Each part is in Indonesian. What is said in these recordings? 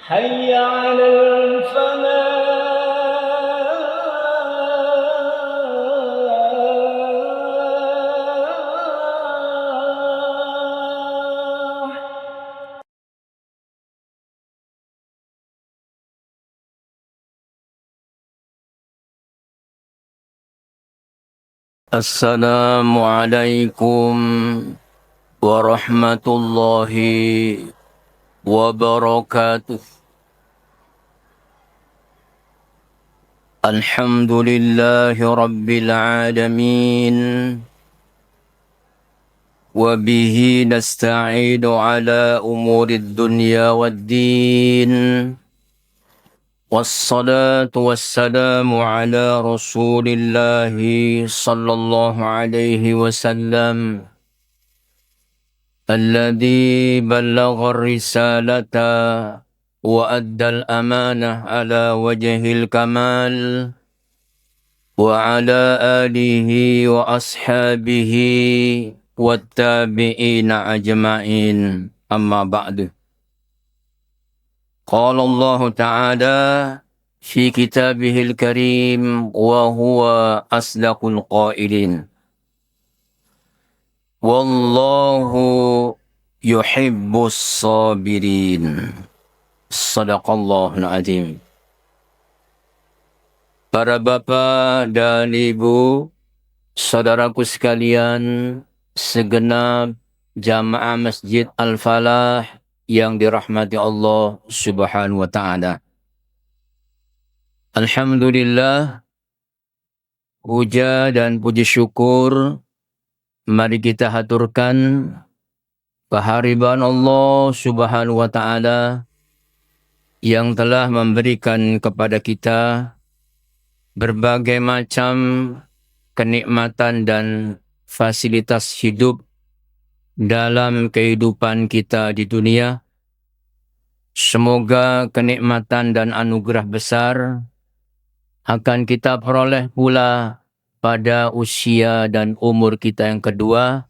حي على الفلاح. السلام عليكم ورحمة الله وبركاته. الحمد لله رب العالمين، وبه نستعين على أمور الدنيا والدين، والصلاة والسلام على رسول الله صلى الله عليه وسلم الذي بلغ الرسالة وأدى الأمانة على وجه الكمال، وعلى آله وأصحابه والتابعين أجمعين. أما بعد، قال الله تعالى في كتابه الكريم وهو أصدق القائلين: Wallahu yuhibbus sabirin. Sadaqallahul azim. Para bapak dan ibu, saudaraku sekalian, segenap jamaah Masjid Al-Falah yang dirahmati Allah Subhanahu wa taala. Alhamdulillah, puja dan puji syukur mari kita haturkan kehadiran Allah Subhanahu wa taala yang telah memberikan kepada kita berbagai macam kenikmatan dan fasilitas hidup dalam kehidupan kita di dunia. Semoga kenikmatan dan anugerah besar akan kita peroleh pula pada usia dan umur kita yang kedua,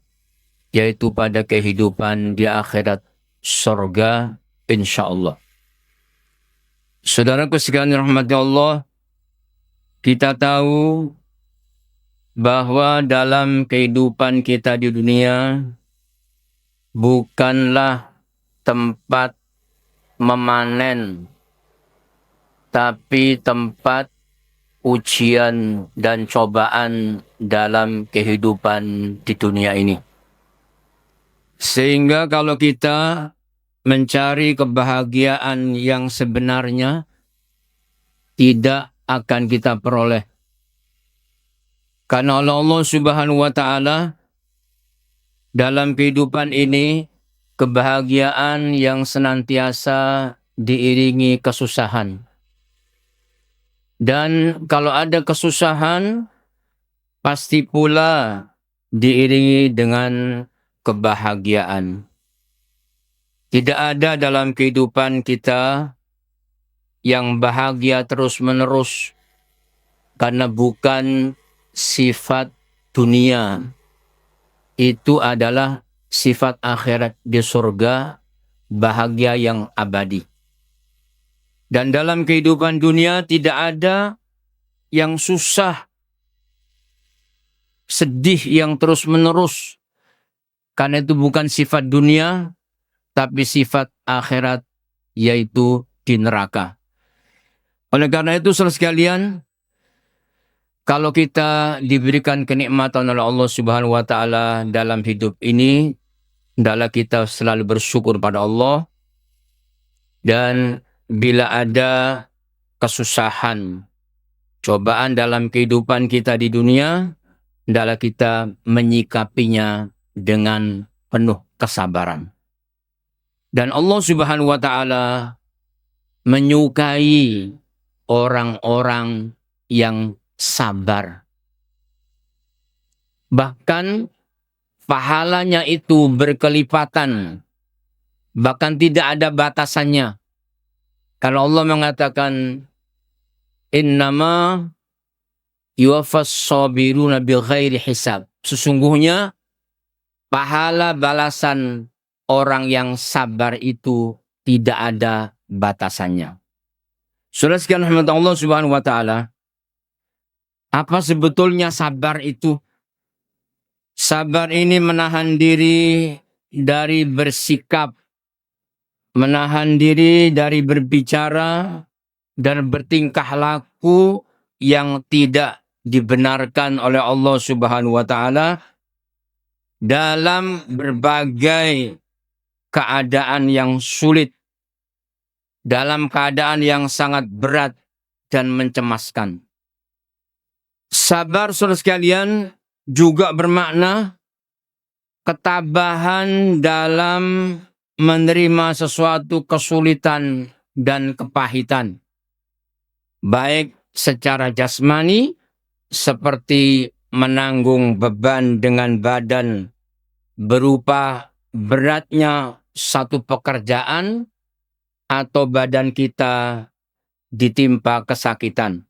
yaitu pada kehidupan di akhirat surga, insyaAllah. Saudaraku sekalian rahmati Allah, kita tahu bahwa dalam kehidupan kita di dunia bukanlah tempat memanen, tapi tempat ujian dan cobaan dalam kehidupan di dunia ini. Sehingga kalau kita mencari kebahagiaan yang sebenarnya, tidak akan kita peroleh. Karena Allah Subhanahu wa taala dalam kehidupan ini, kebahagiaan yang senantiasa diiringi kesusahan. Dan kalau ada kesusahan, pasti pula diiringi dengan kebahagiaan. Tidak ada dalam kehidupan kita yang bahagia terus-menerus, karena bukan sifat dunia. Itu adalah sifat akhirat di surga, bahagia yang abadi. Dan dalam kehidupan dunia tidak ada yang susah, sedih yang terus-menerus. Karena itu bukan sifat dunia, tapi sifat akhirat, yaitu di neraka. Oleh karena itu, saudara sekalian, kalau kita diberikan kenikmatan oleh Allah Subhanahu wa taala dalam hidup ini, hendaklah kita selalu bersyukur pada Allah. Dan bila ada kesusahan, cobaan dalam kehidupan kita di dunia, hendaklah kita menyikapinya dengan penuh kesabaran. Dan Allah Subhanahu wa taala menyukai orang-orang yang sabar. Bahkan pahalanya itu berkelipatan, bahkan tidak ada batasannya. Kalau Allah mengatakan, innama yuwaffas sabiruna bighairi hisab. Sesungguhnya pahala balasan orang yang sabar itu tidak ada batasannya. Saudara sekalian rahmat Allah Subhanahu wa taala, apa sebetulnya sabar itu? Sabar ini menahan diri dari bersikap, menahan diri dari berbicara dan bertingkah laku yang tidak dibenarkan oleh Allah Subhanahu wa taala dalam berbagai keadaan yang sulit, dalam keadaan yang sangat berat dan mencemaskan. Sabar, saudara sekalian, juga bermakna ketabahan dalam menerima sesuatu kesulitan dan kepahitan, baik secara jasmani seperti menanggung beban dengan badan berupa beratnya satu pekerjaan atau badan kita ditimpa kesakitan.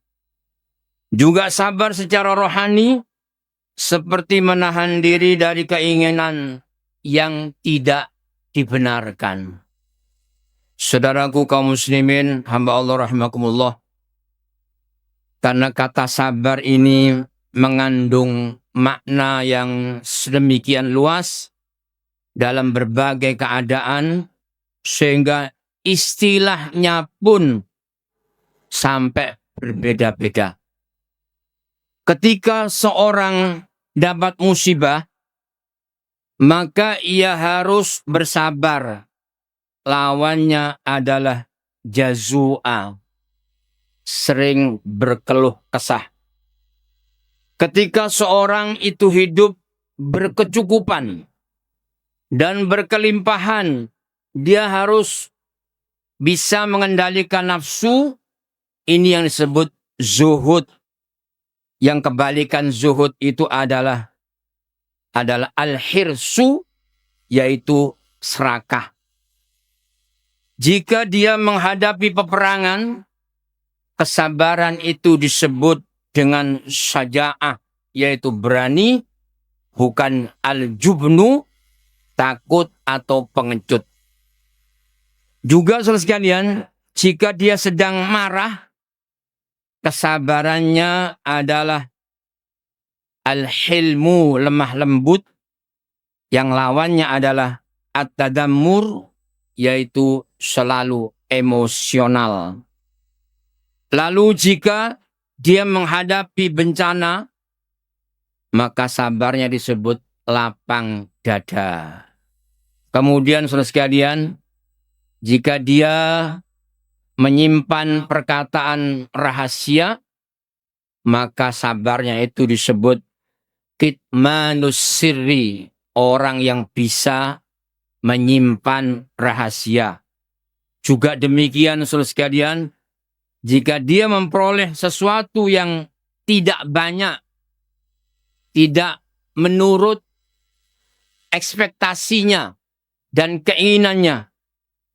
Juga sabar secara rohani seperti menahan diri dari keinginan yang tidak dibenarkan. Saudaraku kaum muslimin, hamba Allah rahimakumullah, karena kata sabar ini mengandung makna yang sedemikian luas dalam berbagai keadaan, sehingga istilahnya pun sampai berbeda-beda. Ketika seorang dapat musibah, maka ia harus bersabar. Lawannya adalah jazua, sering berkeluh kesah. Ketika seorang itu hidup berkecukupan dan berkelimpahan, dia harus bisa mengendalikan nafsu. Ini yang disebut zuhud. Yang kebalikan zuhud itu adalah al-hirsu, yaitu serakah. Jika dia menghadapi peperangan, kesabaran itu disebut dengan syaja'ah, yaitu berani, bukan al-jubnu, takut atau pengecut. Juga saudara sekalian, jika dia sedang marah, kesabarannya adalah al-hilmu, lemah lembut, yang lawannya adalah at-tadammur, yaitu selalu emosional. Lalu jika dia menghadapi bencana, maka sabarnya disebut lapang dada. Kemudian saudara sekalian, jika dia menyimpan perkataan rahasia, maka sabarnya itu disebut kitmanus sirri, orang yang bisa menyimpan rahasia. Juga demikian saudara sekalian, jika dia memperoleh sesuatu yang tidak banyak, tidak menurut ekspektasinya dan keinginannya,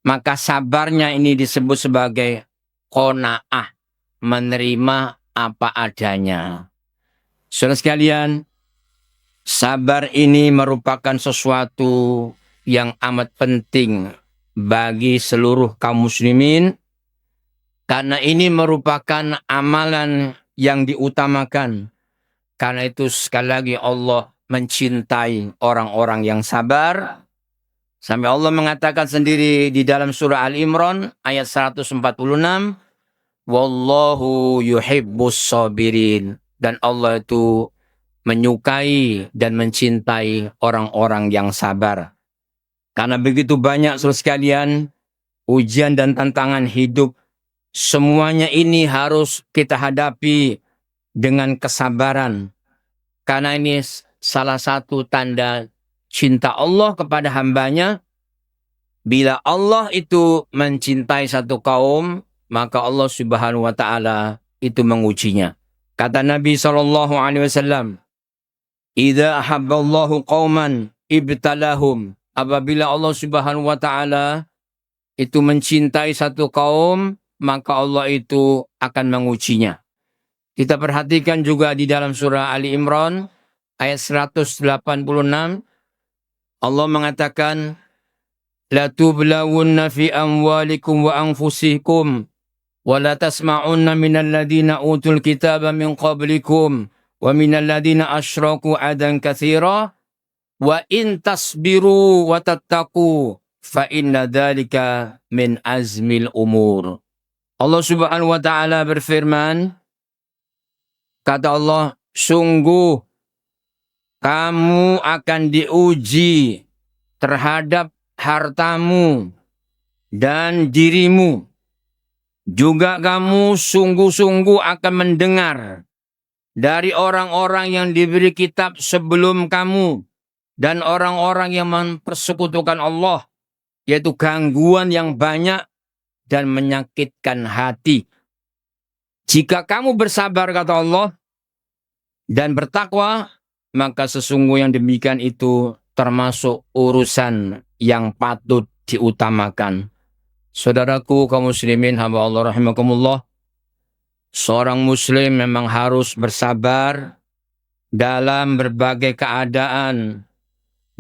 maka sabarnya ini disebut sebagai qanaah, menerima apa adanya. Saudara sekalian, sabar ini merupakan sesuatu yang amat penting bagi seluruh kaum muslimin, karena ini merupakan amalan yang diutamakan. Karena itu sekali lagi Allah mencintai orang-orang yang sabar. Sampai Allah mengatakan sendiri di dalam surah Al-Imran ayat 146, Wallahu yuhibbus sabirin. Dan Allah itu menyukai dan mencintai orang-orang yang sabar. Karena begitu banyak saudara sekalian, ujian dan tantangan hidup, semuanya ini harus kita hadapi dengan kesabaran. Karena ini salah satu tanda cinta Allah kepada hambanya. Bila Allah itu mencintai satu kaum, maka Allah Subhanahu wa taala itu mengujinya. Kata Nabi SAW, "Idza ahabballahu qauman ibtalahum." Apabila Allah Subhanahu wa taala itu mencintai satu kaum, maka Allah itu akan mengujinya. Kita perhatikan juga di dalam surah Ali Imran ayat 186, Allah mengatakan, latublawunna fi amwalikum wa anfusikum wa la tasma'unna minal ladina utul kitaba min qablikum wa minal ladina asyraku adan katsira wa in tasbiru wa tattaqu fa inna dzalika min azmil umur. Allah Subhanahu wa taala berfirman, kata Allah, sungguh kamu akan diuji terhadap hartamu dan dirimu. Juga kamu sungguh-sungguh akan mendengar dari orang-orang yang diberi kitab sebelum kamu dan orang-orang yang mempersekutukan Allah, yaitu gangguan yang banyak dan menyakitkan hati. Jika kamu bersabar, kata Allah, dan bertakwa, maka sesungguhnya yang demikian itu termasuk urusan yang patut diutamakan. Saudaraku kaum muslimin hamba Allah rahimakumullah, seorang muslim memang harus bersabar dalam berbagai keadaan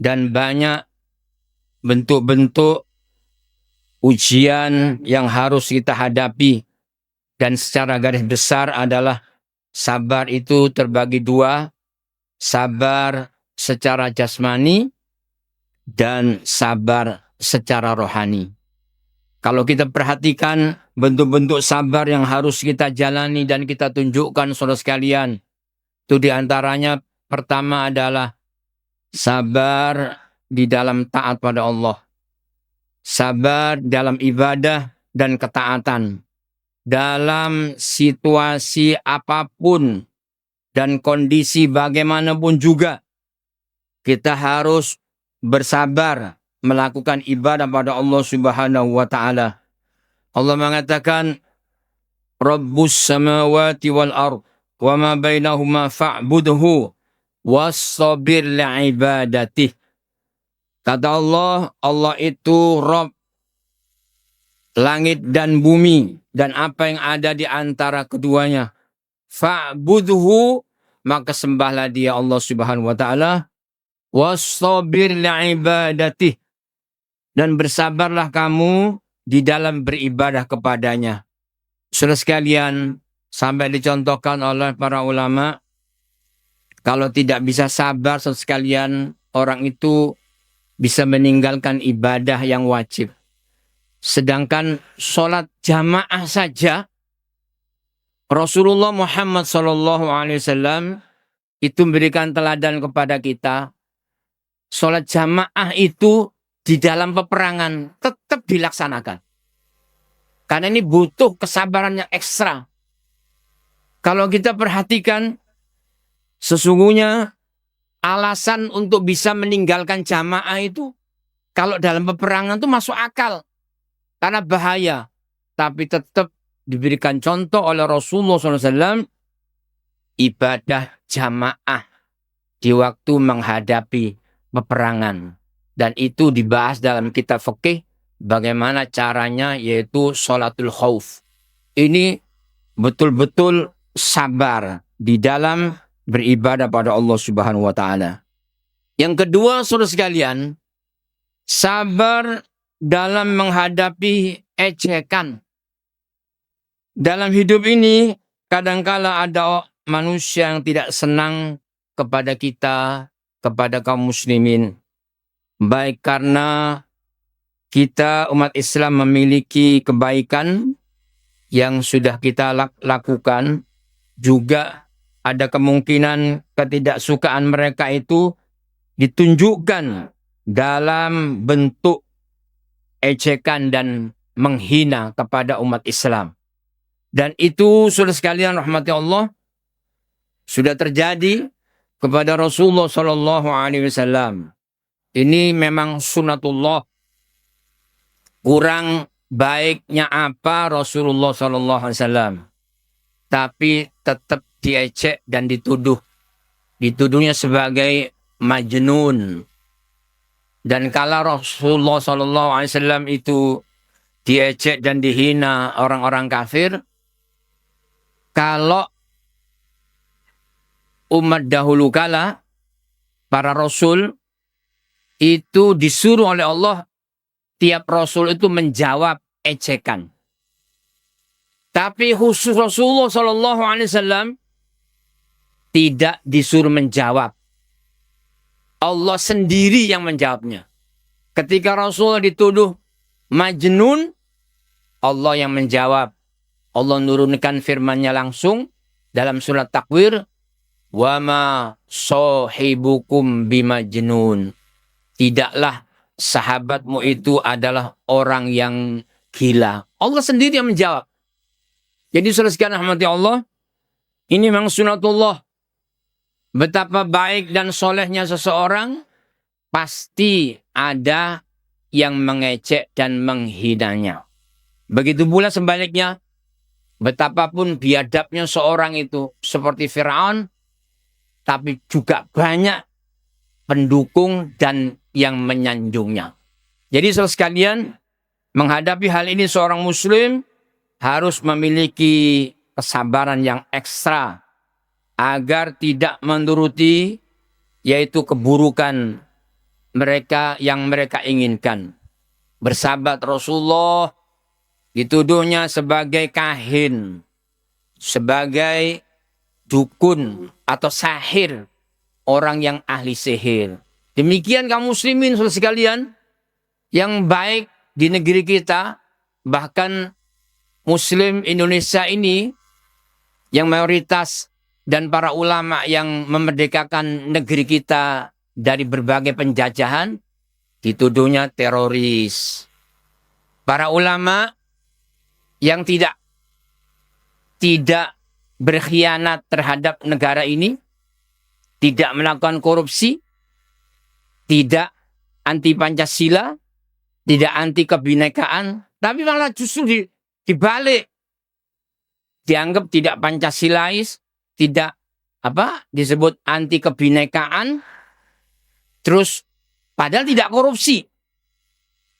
dan banyak bentuk-bentuk ujian yang harus kita hadapi. Dan secara garis besar adalah sabar itu terbagi dua, sabar secara jasmani dan sabar secara rohani. Kalau kita perhatikan bentuk-bentuk sabar yang harus kita jalani dan kita tunjukkan saudara sekalian, itu diantaranya pertama adalah sabar di dalam taat pada Allah. Sabar dalam ibadah dan ketaatan. Dalam situasi apapun dan kondisi bagaimanapun juga, kita harus bersabar melakukan ibadah pada Allah Subhanahu wa taala. Allah mengatakan, Rabbus samawati wal ard wa ma bainahuma fa'budhu wassabir li'ibadatih. Kata Allah, Allah itu Rabb langit dan bumi dan apa yang ada di antara keduanya. Fa'budhu, maka sembahlah Dia Allah Subhanahu wa taala. Wassabir li'ibadatih, dan bersabarlah kamu di dalam beribadah kepadanya. Saudara sekalian, sampai dicontohkan oleh para ulama, kalau tidak bisa sabar saudara sekalian, orang itu bisa meninggalkan ibadah yang wajib. Sedangkan sholat jamaah saja, Rasulullah Muhammad SAW itu memberikan teladan kepada kita. Sholat jamaah itu di dalam peperangan tetap dilaksanakan. Karena ini butuh kesabaran yang ekstra. Kalau kita perhatikan, sesungguhnya alasan untuk bisa meninggalkan jamaah itu, kalau dalam peperangan itu masuk akal. Karena bahaya. Tapi tetap diberikan contoh oleh Rasulullah SAW, ibadah jamaah di waktu menghadapi peperangan. Dan itu dibahas dalam kitab fikih bagaimana caranya, yaitu sholatul khauf. Ini betul-betul sabar di dalam beribadah pada Allah Subhanahu wa taala. Yang kedua, saudara sekalian, sabar dalam menghadapi ejekan. Dalam hidup ini kadangkala ada manusia yang tidak senang kepada kita, kepada kaum muslimin. Baik karena kita umat Islam memiliki kebaikan yang sudah kita lakukan, juga ada kemungkinan ketidaksukaan mereka itu ditunjukkan dalam bentuk ejekan dan menghina kepada umat Islam. Dan itu saudara sekalian rahmati Allah sudah terjadi kepada Rasulullah SAW. Ini memang sunatullah. Kurang baiknya apa Rasulullah SAW, tapi tetap diejek dan dituduh. Dituduhnya sebagai majnun. Dan kalau Rasulullah SAW itu diejek dan dihina orang-orang kafir, kalau umat dahulu kala, para rasul itu disuruh oleh Allah tiap Rasul itu menjawab ejekan. Tapi khusus Rasulullah SAW tidak disuruh menjawab. Allah sendiri yang menjawabnya. Ketika Rasul dituduh majnun, Allah yang menjawab. Allah nurunkan firman-Nya langsung dalam surat Takwir, wa ma sahibukum bimajnun. Tidaklah sahabatmu itu adalah orang yang gila. Allah sendiri yang menjawab. Jadi saudara sekalian rahmati Allah, ini memang sunatullah. Betapa baik dan solehnya seseorang, pasti ada yang mengecek dan menghinanya. Begitu pula sebaliknya, betapapun biadabnya seorang itu seperti Firaun, tapi juga banyak pendukung dan yang menyanjungnya. Jadi saudara sekalian, menghadapi hal ini seorang muslim harus memiliki kesabaran yang ekstra agar tidak menuruti yaitu keburukan mereka yang mereka inginkan. Bersahabat Rasulullah dituduhnya sebagai kahin, sebagai dukun atau sahir, orang yang ahli sihir. Demikian kaum muslimin saudara sekalian yang baik di negeri kita, bahkan Muslim Indonesia ini yang mayoritas dan para ulama yang memerdekakan negeri kita dari berbagai penjajahan dituduhnya teroris. Para ulama yang tidak berkhianat terhadap negara ini, tidak melakukan korupsi, tidak anti Pancasila, tidak anti kebinekaan, tapi malah justru dibalik, dianggap tidak Pancasilais, tidak disebut anti kebinekaan, terus padahal tidak korupsi.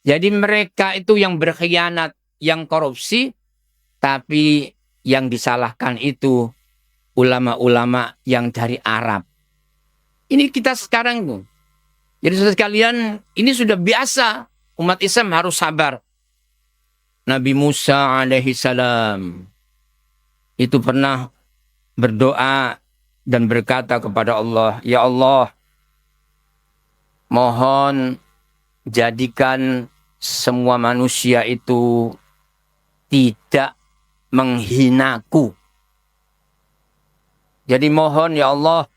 Jadi mereka itu yang berkhianat, yang korupsi, tapi yang disalahkan itu ulama-ulama yang dari Arab. Ini kita sekarang tuh. Jadi saudara sekalian, ini sudah biasa, umat Islam harus sabar. Nabi Musa alaihi salam itu pernah berdoa dan berkata kepada Allah, ya Allah, mohon jadikan semua manusia itu tidak menghinaku. Jadi mohon ya Allah,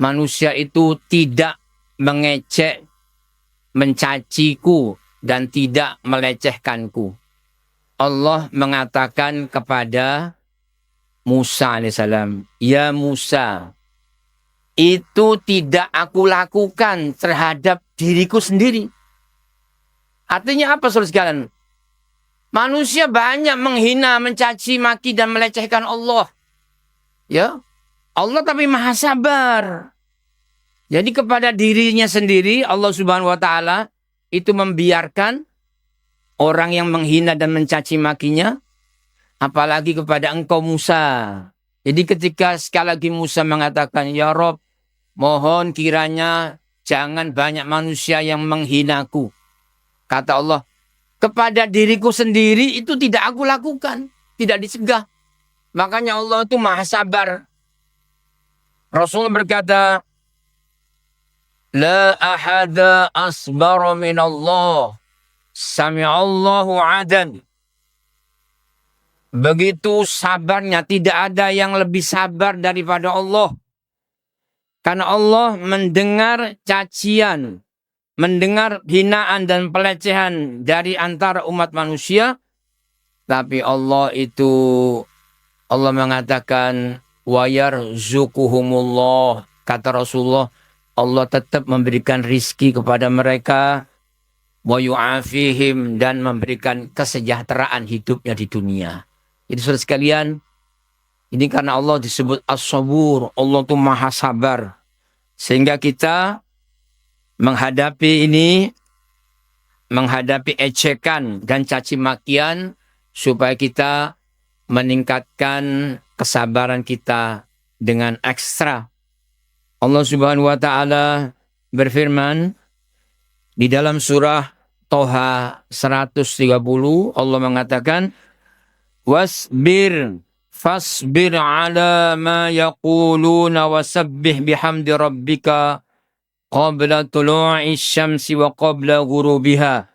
manusia itu tidak mengecek, mencaciku, dan tidak melecehkanku. Allah mengatakan kepada Musa alaihissalam, ya Musa, itu tidak aku lakukan terhadap diriku sendiri. Artinya apa saudara sekalian? Manusia banyak menghina, mencaci, maki, dan melecehkan Allah. Ya, Allah tapi maha sabar. Jadi kepada dirinya sendiri, Allah Subhanahu wa Ta'ala itu membiarkan orang yang menghina dan mencaci makinya, apalagi kepada engkau Musa. Jadi ketika sekali lagi Musa mengatakan, ya Rob, mohon kiranya jangan banyak manusia yang menghinaku. Kata Allah, kepada diriku sendiri itu tidak aku lakukan, tidak dicegah. Makanya Allah itu maha sabar. Rasul berkata, la ahada asbara min Allah. Sami'allahu adan. Begitu sabarnya, tidak ada yang lebih sabar daripada Allah. Karena Allah mendengar cacian, mendengar hinaan dan pelecehan dari antara umat manusia. Tapi Allah mengatakan, wa yarzuquhumullah. Kata Rasulullah, Allah tetap memberikan rizki kepada mereka. Wa yu'afihim, dan memberikan kesejahteraan hidupnya di dunia. Jadi saudara sekalian, ini karena Allah disebut as-sabur, Allah itu maha sabar. Sehingga kita menghadapi ini, menghadapi ejekan dan caci makian, supaya kita meningkatkan kesabaran kita dengan ekstra. Allah Subhanahu wa Ta'ala berfirman di dalam surah Toha 130 Allah mengatakan fasbir ala ma yaquluna wasabbih bihamdi rabbika qabla tulu'i syamsi wa qabla ghurubiha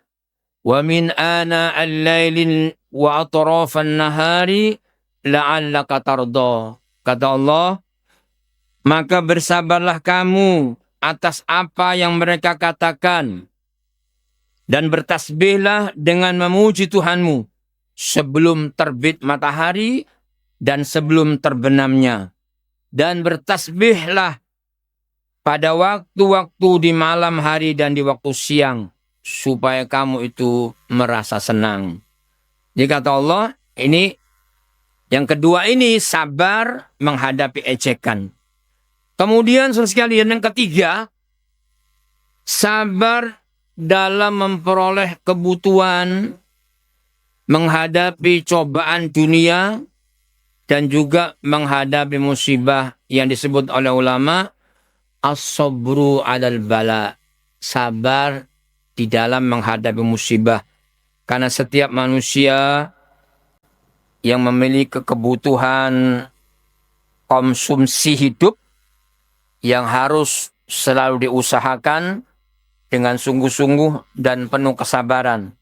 wa min ana al-laili wa atrafan nahari la'allaka tarda. Kata Allah, maka bersabarlah kamu atas apa yang mereka katakan dan bertasbihlah dengan memuji Tuhanmu sebelum terbit matahari dan sebelum terbenamnya. Dan bertasbihlah pada waktu-waktu di malam hari dan di waktu siang, supaya kamu itu merasa senang. Jadi kata Allah, ini yang kedua ini sabar menghadapi ejekan. Kemudian saudara sekalian yang ketiga, sabar dalam memperoleh kebutuhan, menghadapi cobaan dunia, dan juga menghadapi musibah yang disebut oleh ulama as-sabru 'alal bala. Sabar di dalam menghadapi musibah. Karena setiap manusia yang memiliki kebutuhan konsumsi hidup yang harus selalu diusahakan dengan sungguh-sungguh dan penuh kesabaran.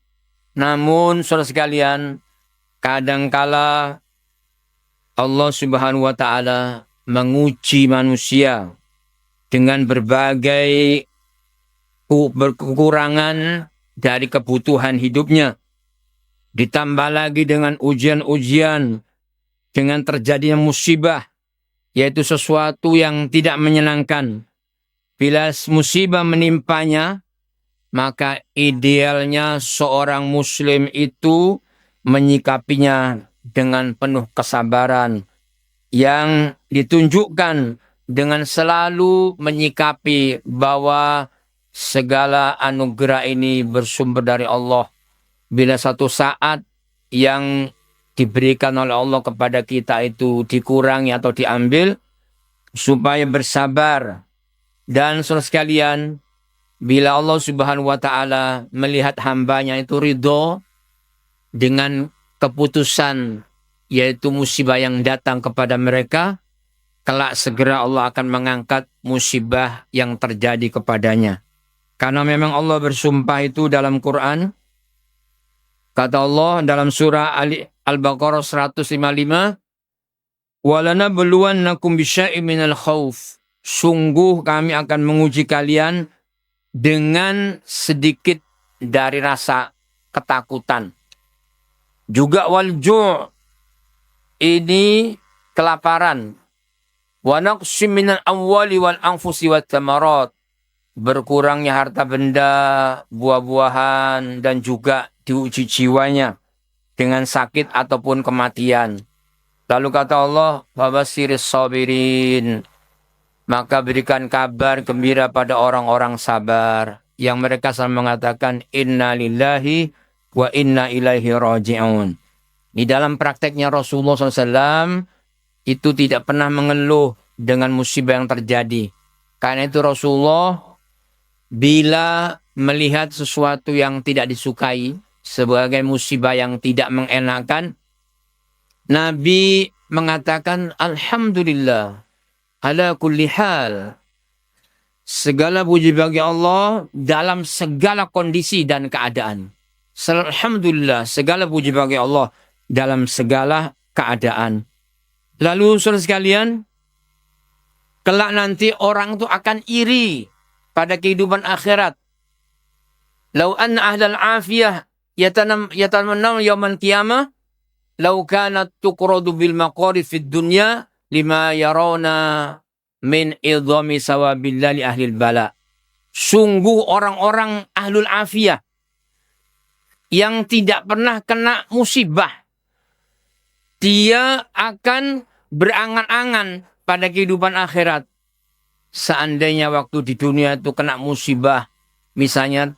Namun, saudara sekalian, kadangkala Allah Subhanahu wa Ta'ala menguji manusia dengan berbagai kekurangan dari kebutuhan hidupnya. Ditambah lagi dengan ujian-ujian, dengan terjadinya musibah, yaitu sesuatu yang tidak menyenangkan. Bila musibah menimpanya, maka idealnya seorang muslim itu menyikapinya dengan penuh kesabaran yang ditunjukkan dengan selalu menyikapi bahwa segala anugerah ini bersumber dari Allah. Bila satu saat yang diberikan oleh Allah kepada kita itu dikurangi atau diambil, supaya bersabar. Dan saudara sekalian, bila Allah Subhanahu wa Ta'ala melihat hambanya itu ridho dengan keputusan, yaitu musibah yang datang kepada mereka, kelak segera Allah akan mengangkat musibah yang terjadi kepadanya. Karena memang Allah bersumpah itu dalam Quran. Kata Allah dalam surah Al-Baqarah 155, وَلَنَبْلُوَنَّكُمْ بِشَيْءٍ مِنَ الْخَوْفِ. Sungguh kami akan menguji kalian dengan sedikit dari rasa ketakutan. Juga wal-ju', ini kelaparan. Wa naqsim minal amwali wal anfusi wat thamarat. Berkurangnya harta benda, buah-buahan, dan juga diuji jiwanya dengan sakit ataupun kematian. Lalu kata Allah, wabashiris sabirin. Maka berikan kabar gembira pada orang-orang sabar, yang mereka selalu mengatakan inna lillahi wa inna ilaihi raji'un. Di dalam prakteknya Rasulullah SAW itu tidak pernah mengeluh dengan musibah yang terjadi. Karena itu Rasulullah bila melihat sesuatu yang tidak disukai sebagai musibah yang tidak mengenakan, Nabi mengatakan alhamdulillah ala kulli hal. Segala puji bagi Allah dalam segala kondisi dan keadaan. Alhamdulillah, segala puji bagi Allah dalam segala keadaan. Lalu saudara sekalian, kelak nanti orang itu akan iri pada kehidupan akhirat. Lau anna ahlal afiyah yatamannaw yawmal qiyamah lau kanat tuqradu bil maqari fid dunya lima yarawna min idhami sawabillah li ahlil bala. Sungguh orang-orang ahlul afiyah yang tidak pernah kena musibah, dia akan berangan-angan pada kehidupan akhirat. Seandainya waktu di dunia itu kena musibah, misalnya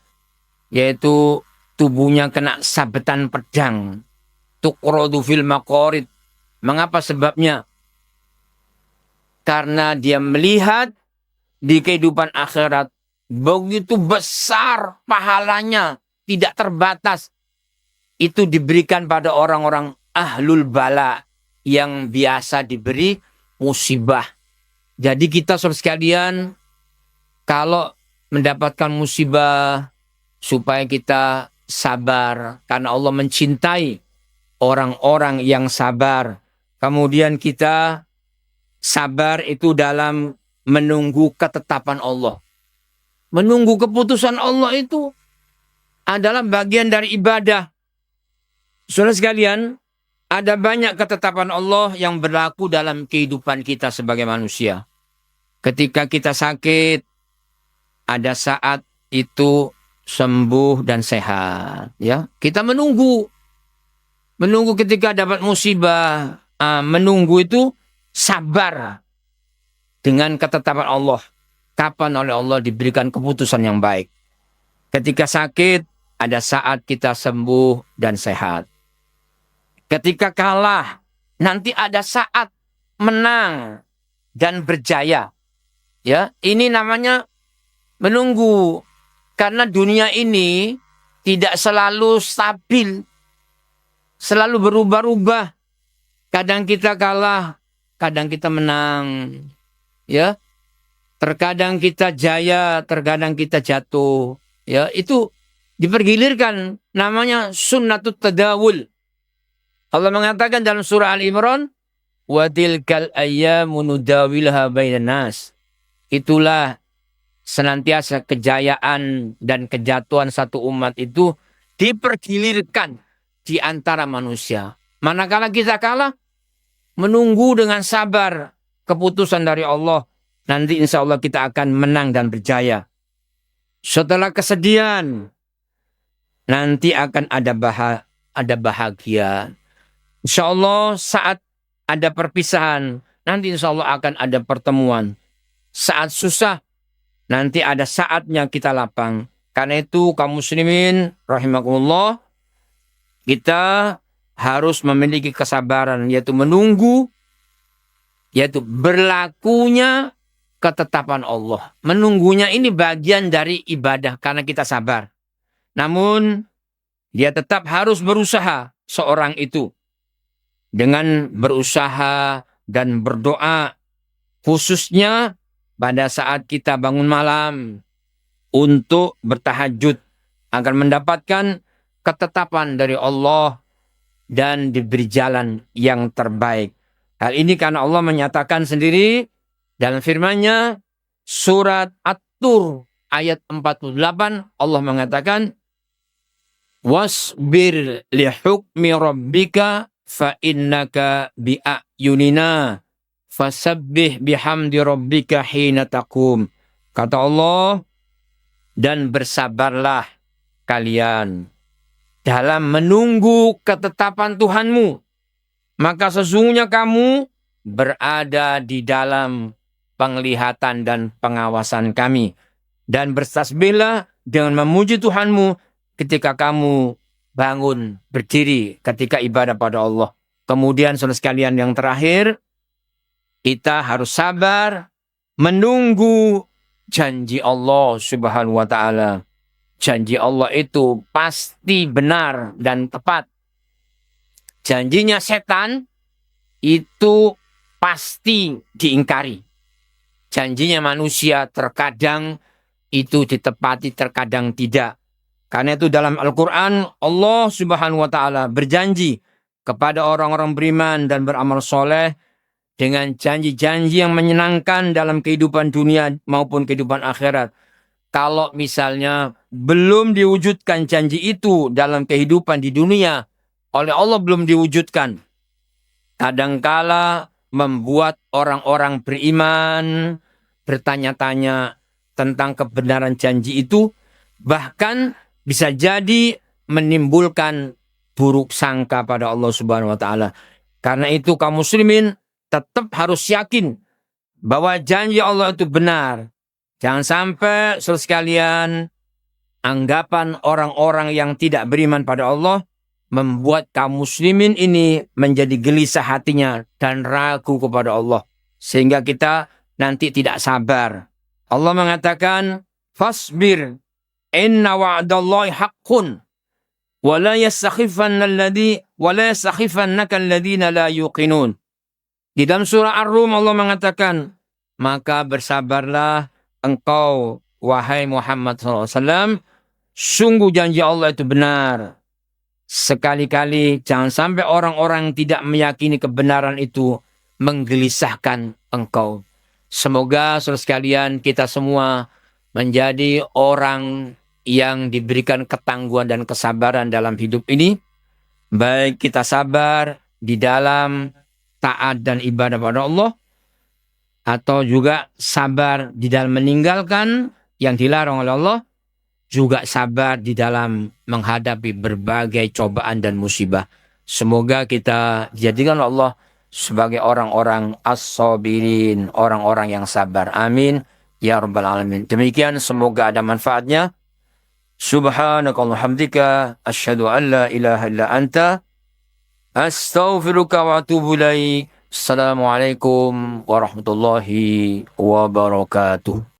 yaitu tubuhnya kena sabetan pedang, tuqradu fil maqarid. Mengapa sebabnya? Karena dia melihat di kehidupan akhirat begitu besar pahalanya tidak terbatas. Itu diberikan pada orang-orang ahlul bala yang biasa diberi musibah. Jadi kita saudara sekalian, kalau mendapatkan musibah, supaya kita sabar. Karena Allah mencintai orang-orang yang sabar. Kemudian kita sabar itu dalam menunggu ketetapan Allah. Menunggu keputusan Allah itu adalah bagian dari ibadah. Saudara sekalian, ada banyak ketetapan Allah yang berlaku dalam kehidupan kita sebagai manusia. Ketika kita sakit, ada saat itu sembuh dan sehat. Ya, kita menunggu ketika dapat musibah. Menunggu itu sabar dengan ketetapan Allah. Kapan oleh Allah diberikan keputusan yang baik. Ketika sakit, ada saat kita sembuh dan sehat. Ketika kalah, nanti ada saat menang dan berjaya. Ya, ini namanya menunggu. Karena dunia ini tidak selalu stabil. Selalu berubah-ubah. Kadang kita kalah, kadang kita menang. Ya. Terkadang kita jaya, terkadang kita jatuh. Ya, itu dipergilirkan, namanya sunnatut tadawul. Allah mengatakan dalam surah Al-Imran, wa tilkal ayyamu nudawilha bainan nas. Itulah senantiasa kejayaan dan kejatuhan satu umat itu dipergilirkan di antara manusia. Manakala kita kalah, menunggu dengan sabar keputusan dari Allah. Nanti insya Allah kita akan menang dan berjaya. Setelah kesedihan, nanti akan ada bahagia. Insya Allah saat ada perpisahan, nanti insya Allah akan ada pertemuan. Saat susah, nanti ada saatnya kita lapang. Karena itu kaum muslimin rahimakumullah, kita harus memiliki kesabaran, yaitu menunggu, yaitu berlakunya ketetapan Allah. Menunggunya ini bagian dari ibadah karena kita sabar. Namun dia tetap harus berusaha seorang itu dengan berusaha dan berdoa, khususnya pada saat kita bangun malam untuk bertahajud agar mendapatkan ketetapan dari Allah dan diberi jalan yang terbaik. Hal ini karena Allah menyatakan sendiri dalam firman-Nya surat At-Tur ayat 48, Allah mengatakan wasbir li hukmi rabbika fa innaka bi'ayunina fasabbih bihamdi rabbika hina taqum. Kata Allah, dan bersabarlah kalian dalam menunggu ketetapan Tuhanmu, maka sesungguhnya kamu berada di dalam penglihatan dan pengawasan kami. Dan bertasbihlah dengan memuji Tuhanmu ketika kamu bangun, berdiri, ketika ibadah pada Allah. Kemudian saudara sekalian yang terakhir, kita harus sabar menunggu janji Allah Subhanahu wa ta'ala. Janji Allah itu pasti benar dan tepat. Janjinya setan itu pasti diingkari. Janjinya manusia terkadang itu ditepati, terkadang tidak. Karena itu dalam Al-Quran Allah Subhanahu wa ta'ala berjanji kepada orang-orang beriman dan beramal soleh dengan janji-janji yang menyenangkan dalam kehidupan dunia maupun kehidupan akhirat. Kalau misalnya belum diwujudkan janji itu dalam kehidupan di dunia, oleh Allah belum diwujudkan, kadangkala membuat orang-orang beriman bertanya-tanya tentang kebenaran janji itu, bahkan bisa jadi menimbulkan buruk sangka pada Allah Subhanahu wa ta'ala. Karena itu kaum muslimin tetap harus yakin bahwa janji Allah itu benar. Jangan sampai saudara sekalian, anggapan orang-orang yang tidak beriman pada Allah membuat kaum muslimin ini menjadi gelisah hatinya dan ragu kepada Allah, sehingga kita nanti tidak sabar. Allah mengatakan fasbir, Inna wa'dallahi haqqun wa la yastakhifannaka alladhina la yuqinun. Di dalam surah Ar-Rum Allah mengatakan, maka bersabarlah engkau wahai Muhammad SAW, sungguh janji Allah itu benar. Sekali-kali jangan sampai orang-orang yang tidak meyakini kebenaran itu menggelisahkan engkau. Semoga saudara sekalian kita semua menjadi orang yang diberikan ketangguhan dan kesabaran dalam hidup ini. Baik kita sabar di dalam taat dan ibadah pada Allah, atau juga sabar di dalam meninggalkan yang dilarang oleh Allah, juga sabar di dalam menghadapi berbagai cobaan dan musibah. Semoga kita dijadikan Allah sebagai orang-orang as-sabirin, orang-orang yang sabar. Amin ya rabbal alamin. Demikian, semoga ada manfaatnya. Subhanakallahumma hamdika asyhadu an la ilaha illa anta astaghfiruka wa atubu ilaik. Assalamualaikum warahmatullahi wabarakatuh.